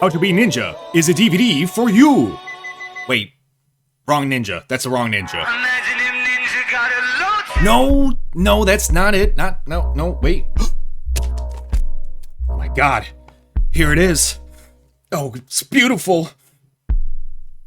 How to Be Ninja is a DVD for you. Wait, wrong ninja. That's the wrong ninja. Imagine him ninja got a lot. No, that's not it. No, wait. Oh my god. Here it is. Oh, it's beautiful.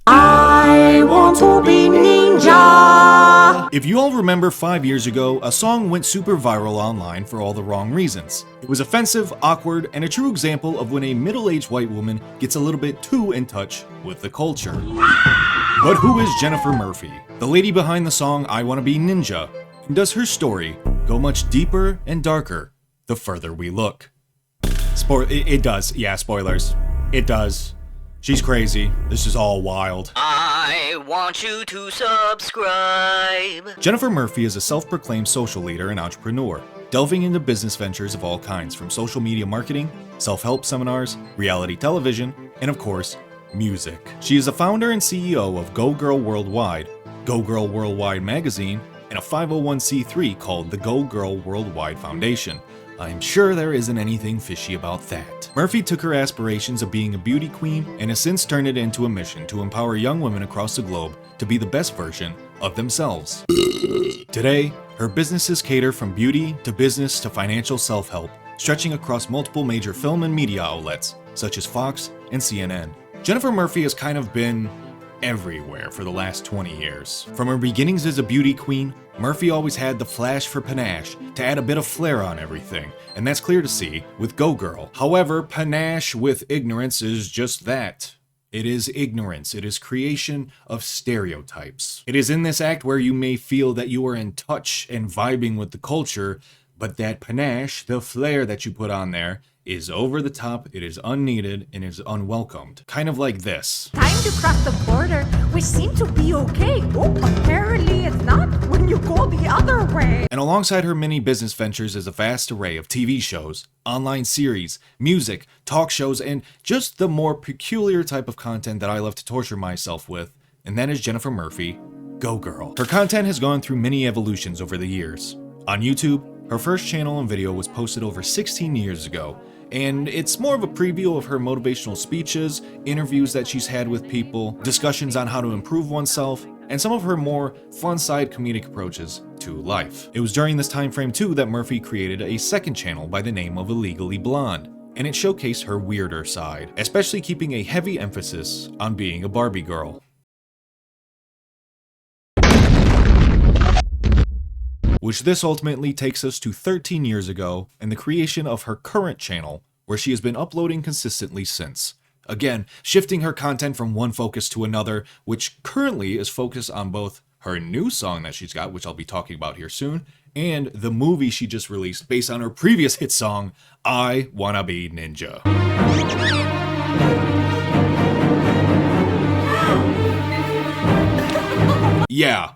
I want to be ninja. If you all remember 5 years ago, a song went super viral online for all the wrong reasons. It was offensive, awkward, and a true example of when a middle-aged white woman gets a little bit too in touch with the culture. But who is Jennifer Murphy, the lady behind the song I Wanna Be Ninja? And does her story go much deeper and darker the further we look? It does. Yeah, spoilers. It does. She's crazy. This is all wild. I want you to subscribe. Jennifer Murphy is a self-proclaimed social leader and entrepreneur, delving into business ventures of all kinds, from social media marketing, self-help seminars, reality television, and of course, music. She is a founder and CEO of Go Girl Worldwide, Go Girl Worldwide magazine, and a 501c3 called the Go Girl Worldwide Foundation. I'm sure there isn't anything fishy about that. Murphy took her aspirations of being a beauty queen and has since turned it into a mission to empower young women across the globe to be the best version of themselves. Today, her businesses cater from beauty to business to financial self-help, stretching across multiple major film and media outlets, such as Fox and CNN. Jennifer Murphy has kind of been everywhere for the last 20 years. From her beginnings as a beauty queen, Murphy always had the flash for panache to add a bit of flair on everything, and that's clear to see with Go Girl. However, panache with ignorance is just that. It is ignorance. It is creation of stereotypes. It is in this act where you may feel that you are in touch and vibing with the culture, but that panache, the flair that you put on there, is over the top, it is unneeded, and is unwelcomed. Kind of like this. Time to cross the border, which seemed to be okay. Oh, apparently it's not when you go the other way. And alongside her many business ventures is a vast array of TV shows, online series, music, talk shows, and just the more peculiar type of content that I love to torture myself with, and that is Jennifer Murphy, Go Girl. Her content has gone through many evolutions over the years. On YouTube, her first channel and video was posted over 16 years ago, and it's more of a preview of her motivational speeches, interviews that she's had with people, discussions on how to improve oneself, and some of her more fun side comedic approaches to life. It was during this time frame too that Murphy created a second channel by the name of Illegally Blonde, and it showcased her weirder side, especially keeping a heavy emphasis on being a Barbie girl. Which this ultimately takes us to 13 years ago and the creation of her current channel, where she has been uploading consistently since. Again, shifting her content from one focus to another, which currently is focused on both her new song that she's got, which I'll be talking about here soon, and the movie she just released based on her previous hit song, I Wanna Be Ninja. Yeah,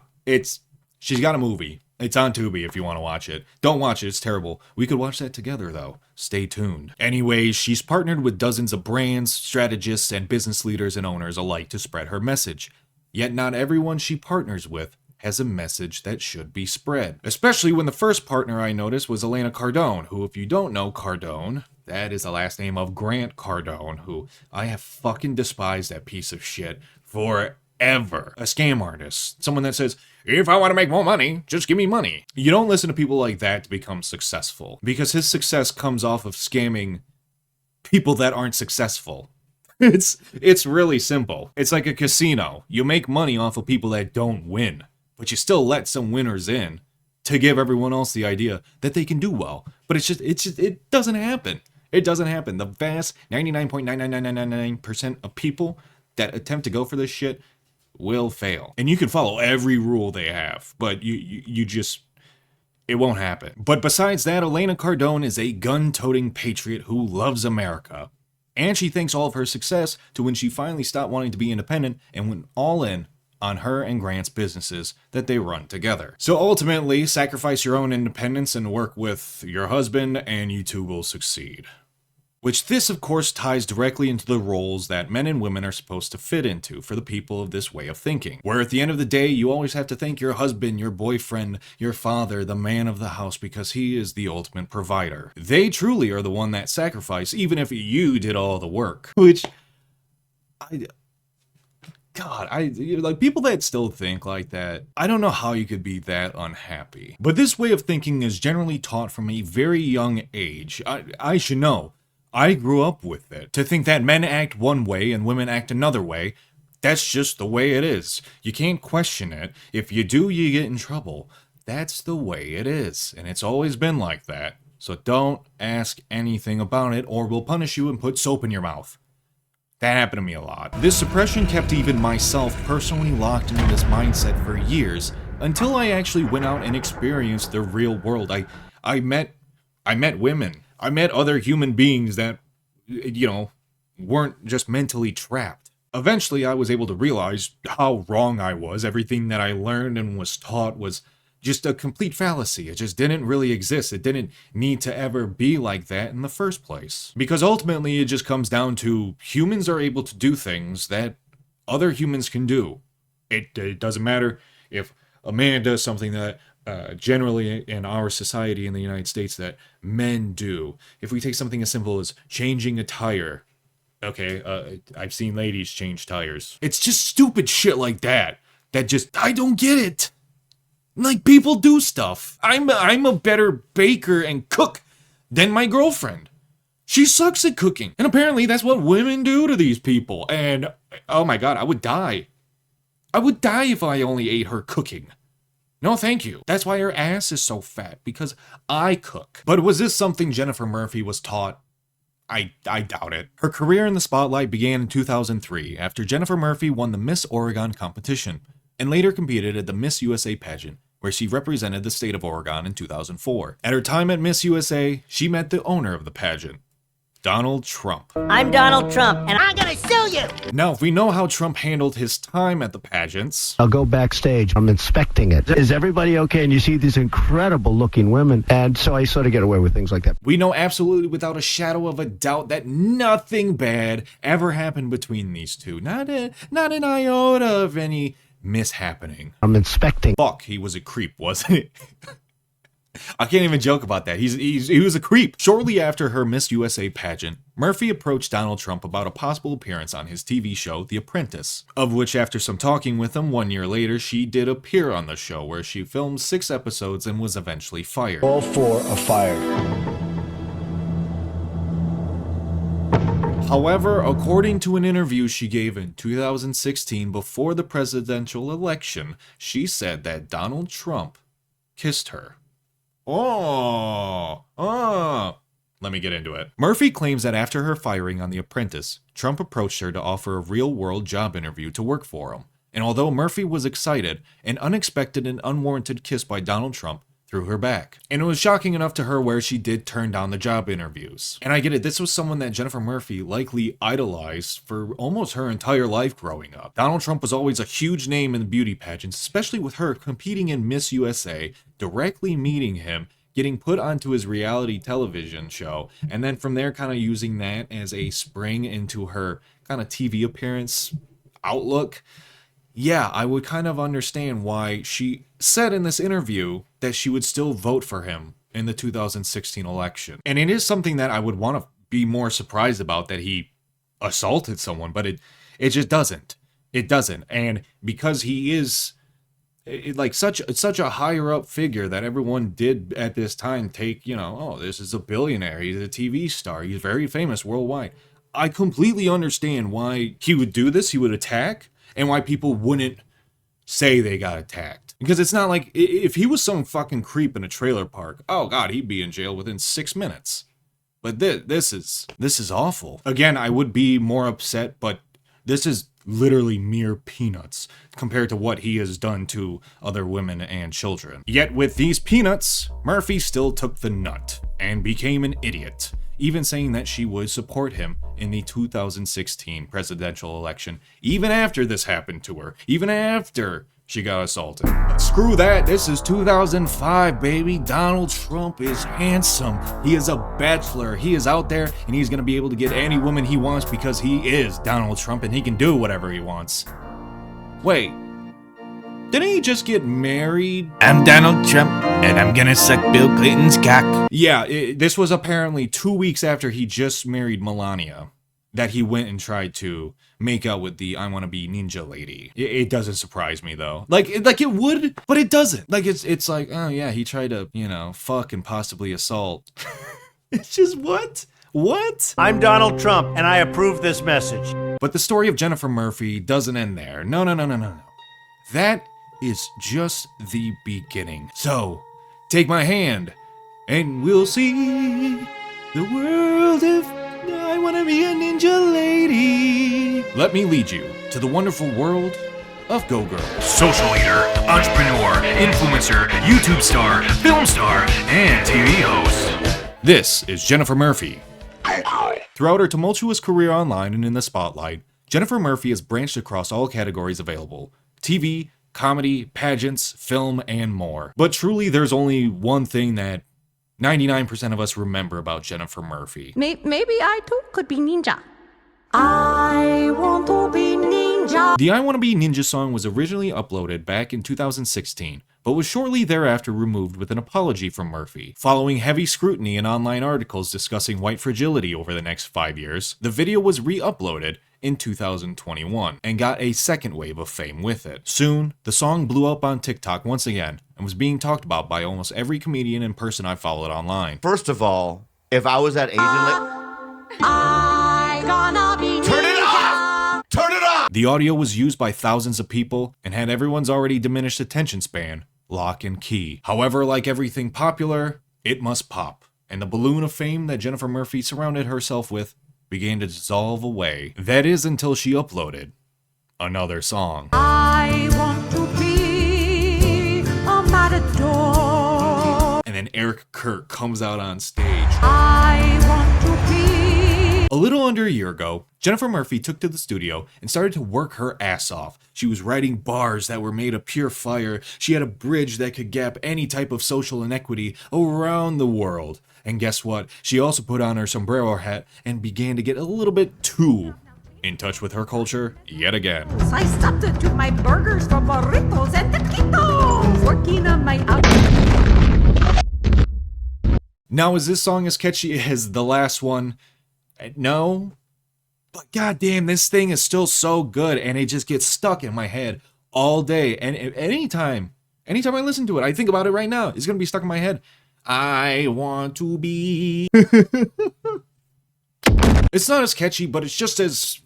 she's got a movie. It's on Tubi if you want to watch it. Don't watch it, it's terrible. We could watch that together though. Stay tuned. Anyways, she's partnered with dozens of brands, strategists, and business leaders and owners alike to spread her message. Yet not everyone she partners with has a message that should be spread. Especially when the first partner I noticed was Elena Cardone, who, if you don't know Cardone, that is the last name of Grant Cardone, who I have fucking despised that piece of shit forever. A scam artist. Someone that says, if I want to make more money, just give me money. You don't listen to people like that to become successful, because his success comes off of scamming people that aren't successful. It's really simple. It's like a casino. You make money off of people that don't win, but you still let some winners in to give everyone else the idea that they can do well. But it doesn't happen. It doesn't happen. The vast 99.99999% of people that attempt to go for this shit will fail. And you can follow every rule they have, but you just, it won't happen. But besides that, Elena Cardone is a gun-toting patriot who loves America. And she thanks all of her success to when she finally stopped wanting to be independent and went all in on her and Grant's businesses that they run together. So ultimately, sacrifice your own independence and work with your husband and you two will succeed. Which this, of course, ties directly into the roles that men and women are supposed to fit into for the people of this way of thinking. Where at the end of the day, you always have to thank your husband, your boyfriend, your father, the man of the house, because he is the ultimate provider. They truly are the one that sacrifice, even if you did all the work. Which like people that still think like that, I don't know how you could be that unhappy. But this way of thinking is generally taught from a very young age. I should know. I grew up with it. To think that men act one way and women act another way, that's just the way it is. You can't question it. If you do, you get in trouble. That's the way it is. And it's always been like that. So don't ask anything about it or we'll punish you and put soap in your mouth. That happened to me a lot. This suppression kept even myself personally locked into this mindset for years until I actually went out and experienced the real world. I met women. I met other human beings that, weren't just mentally trapped. Eventually, I was able to realize how wrong I was. Everything that I learned and was taught was just a complete fallacy. It just didn't really exist. It didn't need to ever be like that in the first place. Because ultimately, it just comes down to humans are able to do things that other humans can do. It doesn't matter if a man does something that generally in our society in the United States that men do. If we take something as simple as changing a tire, okay, I've seen ladies change tires. It's just stupid shit like that I don't get it. Like, people do stuff. I'm a better baker and cook than my girlfriend. She sucks at cooking. And apparently that's what women do to these people. And, oh my god, I would die. I would die if I only ate her cooking. No, thank you. That's why her ass is so fat, because I cook. But was this something Jennifer Murphy was taught? I doubt it. Her career in the spotlight began in 2003 after Jennifer Murphy won the Miss Oregon competition and later competed at the Miss USA pageant, where she represented the state of Oregon in 2004. At her time at Miss USA, she met the owner of the pageant, Donald Trump. I'm Donald Trump, and I'm gonna sue you! Now, if we know how Trump handled his time at the pageants... I'll go backstage. I'm inspecting it. Is everybody okay? And you see these incredible looking women. And so I sort of get away with things like that. We know absolutely without a shadow of a doubt that nothing bad ever happened between these two. Not an iota of any mishappening. I'm inspecting. Fuck, he was a creep, wasn't he? I can't even joke about that. He was a creep. Shortly after her Miss USA pageant, Murphy approached Donald Trump about a possible appearance on his TV show, The Apprentice, of which after some talking with him 1 year later, she did appear on the show where she filmed 6 episodes and was eventually fired. All 4 are fired. However, according to an interview she gave in 2016 before the presidential election, she said that Donald Trump kissed her. Let me get into it. Murphy claims that after her firing on The Apprentice, Trump approached her to offer a real-world job interview to work for him. And although Murphy was excited, an unexpected and unwarranted kiss by Donald Trump threw her back. And it was shocking enough to her where she did turn down the job interviews. And I get it, this was someone that Jennifer Murphy likely idolized for almost her entire life growing up. Donald Trump was always a huge name in the beauty pageants, especially with her competing in Miss USA, directly meeting him, getting put onto his reality television show, and then from there kind of using that as a spring into her kind of TV appearance outlook. Yeah, I would kind of understand why she said in this interview that she would still vote for him in the 2016 election. And it is something that I would want to be more surprised about, that he assaulted someone, but it just doesn't. It doesn't. And because he is such a higher up figure that everyone did at this time take, this is a billionaire, he's a TV star, he's very famous worldwide. I completely understand why he would do this, he would attack, and why people wouldn't say they got attacked. Because it's not like, if he was some fucking creep in a trailer park, oh god, he'd be in jail within 6 minutes. But this is awful. Again, I would be more upset, but this is literally mere peanuts compared to what he has done to other women and children. Yet with these peanuts, Murphy still took the nut and became an idiot, even saying that she would support him in the 2016 presidential election, even after this happened to her, even after she got assaulted. But screw that, this is 2005, baby. Donald Trump is handsome. He is a bachelor. He is out there, and he's gonna be able to get any woman he wants because he is Donald Trump, and he can do whatever he wants. Wait, didn't he just get married? I'm Donald Trump, and I'm gonna suck Bill Clinton's cock. Yeah, this was apparently 2 weeks after he just married Melania. that he went and tried to make out with the I Wanna Be Ninja lady. It doesn't surprise me though. Like it would, but it doesn't. Like it's like, oh yeah, he tried to, fuck and possibly assault. It's just what? What? I'm Donald Trump, and I approve this message. But the story of Jennifer Murphy doesn't end there. No. That is just the beginning. So, take my hand, and we'll see the world if I wanna be a ninja lady. Let me lead you to the wonderful world of Go Girl. Social leader, entrepreneur, influencer, YouTube star, film star, and TV host. This is Jennifer Murphy. Throughout her tumultuous career online and in the spotlight, Jennifer Murphy has branched across all categories available: TV, comedy, pageants, film, and more. But truly, there's only one thing that 99% of us remember about Jennifer Murphy. Maybe I too could be ninja. I want to be ninja. The I Wanna Be Ninja song was originally uploaded back in 2016, but was shortly thereafter removed with an apology from Murphy. Following heavy scrutiny in online articles discussing white fragility over the next 5 years, the video was re-uploaded in 2021 and got a second wave of fame with it. Soon, the song blew up on TikTok once again and was being talked about by almost every comedian and person I followed online. First of all, if I was that Asian I gonna be Turn it off! Turn it off! The audio was used by thousands of people and had everyone's already diminished attention span lock and key. However, like everything popular, it must pop, and the balloon of fame that Jennifer Murphy surrounded herself with began to dissolve away. That is until she uploaded another song. I want to be a matador. And then Eric Kurt comes out on stage. I want to be. A little under a year ago, Jennifer Murphy took to the studio and started to work her ass off. She was writing bars that were made of pure fire. She had a bridge that could gap any type of social inequity around the world. And guess what? She also put on her sombrero hat and began to get a little bit too in touch with her culture yet again. I substitute my burgers for burritos and taquitos. Working on my Now, is this song as catchy as the last one? No. But goddamn, this thing is still so good, and it just gets stuck in my head all day. And anytime I listen to it, I think about it right now. It's gonna be stuck in my head. I want to be. It's not as catchy, but it's just as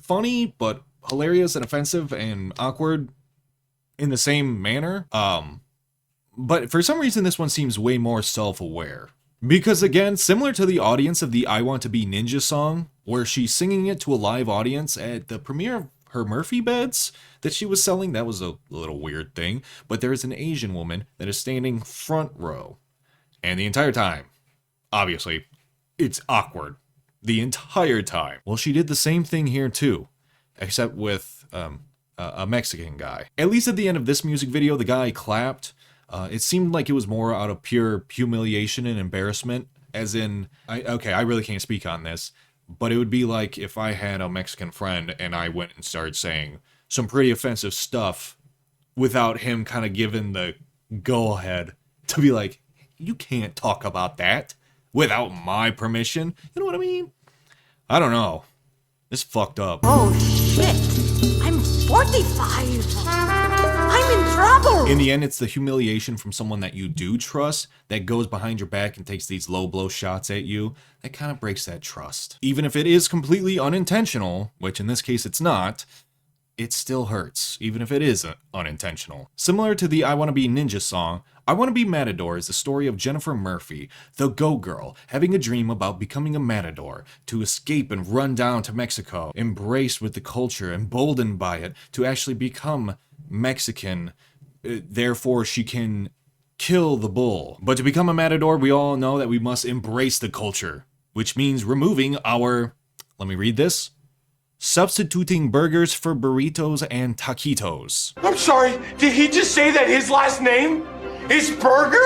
funny, but hilarious and offensive and awkward in the same manner. But for some reason, this one seems way more self-aware. Because again, similar to the audience of the I Want to Be Ninja song, where she's singing it to a live audience at the premiere of her Murphy beds that she was selling, that was a little weird thing. But there is an Asian woman that is standing front row. And the entire time, obviously, it's awkward. The entire time. Well, she did the same thing here too, except with a Mexican guy. At least at the end of this music video, the guy clapped. It seemed like it was more out of pure humiliation and embarrassment, as in, I really can't speak on this, but it would be like if I had a Mexican friend and I went and started saying some pretty offensive stuff without him kind of giving the go-ahead to be like, you can't talk about that without my permission. You know what I mean? I don't know. It's fucked up. Oh shit! I'm 45. I'm in trouble. In the end, it's the humiliation from someone that you do trust that goes behind your back and takes these low blow shots at you that kind of breaks that trust. Even if it is completely unintentional, which in this case it's not, it still hurts, even if it is unintentional. Similar to the I Wanna Be Ninja song, I Wanna Be Matador is the story of Jennifer Murphy, the go-girl, having a dream about becoming a matador, to escape and run down to Mexico, embraced with the culture, emboldened by it, to actually become Mexican, therefore she can kill the bull. But to become a matador, we all know that we must embrace the culture, which means removing our, let me read this, substituting burgers for burritos and taquitos. I'm sorry, did he just say that his last name is Burger?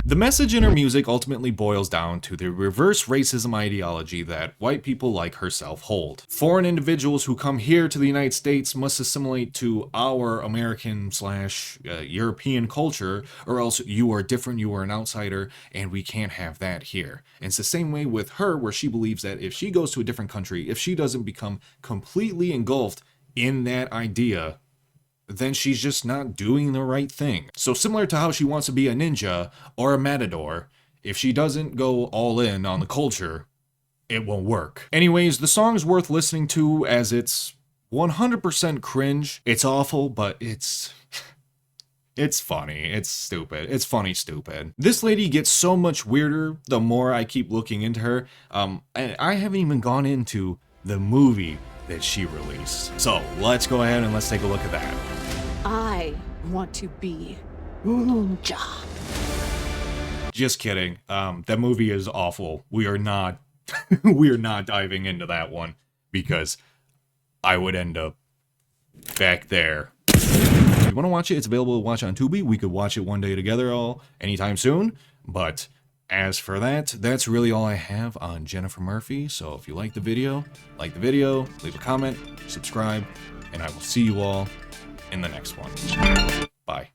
The message in her music ultimately boils down to the reverse racism ideology that white people like herself hold. Foreign individuals who come here to the United States must assimilate to our American/European culture, or else you are different, you are an outsider, and we can't have that here. And it's the same way with her, where she believes that if she goes to a different country, if she doesn't become completely engulfed in that idea, then she's just not doing the right thing. So similar to how she wants to be a ninja or a matador, if she doesn't go all in on the culture, it won't work. Anyways, the song's worth listening to as it's 100% cringe. It's awful, but it's funny. It's stupid. It's funny stupid. This lady gets so much weirder the more I keep looking into her. And I haven't even gone into the movie that she released. So let's go ahead and let's take a look at that. I want to be ninja. Just kidding. That movie is awful. We are not we are not diving into that one because I would end up back there. If you want to watch it, it's available to watch on Tubi. We could watch it one day together anytime soon. But as for that, that's really all I have on Jennifer Murphy. So if you like the video, leave a comment, subscribe, and I will see you all in the next one. Bye.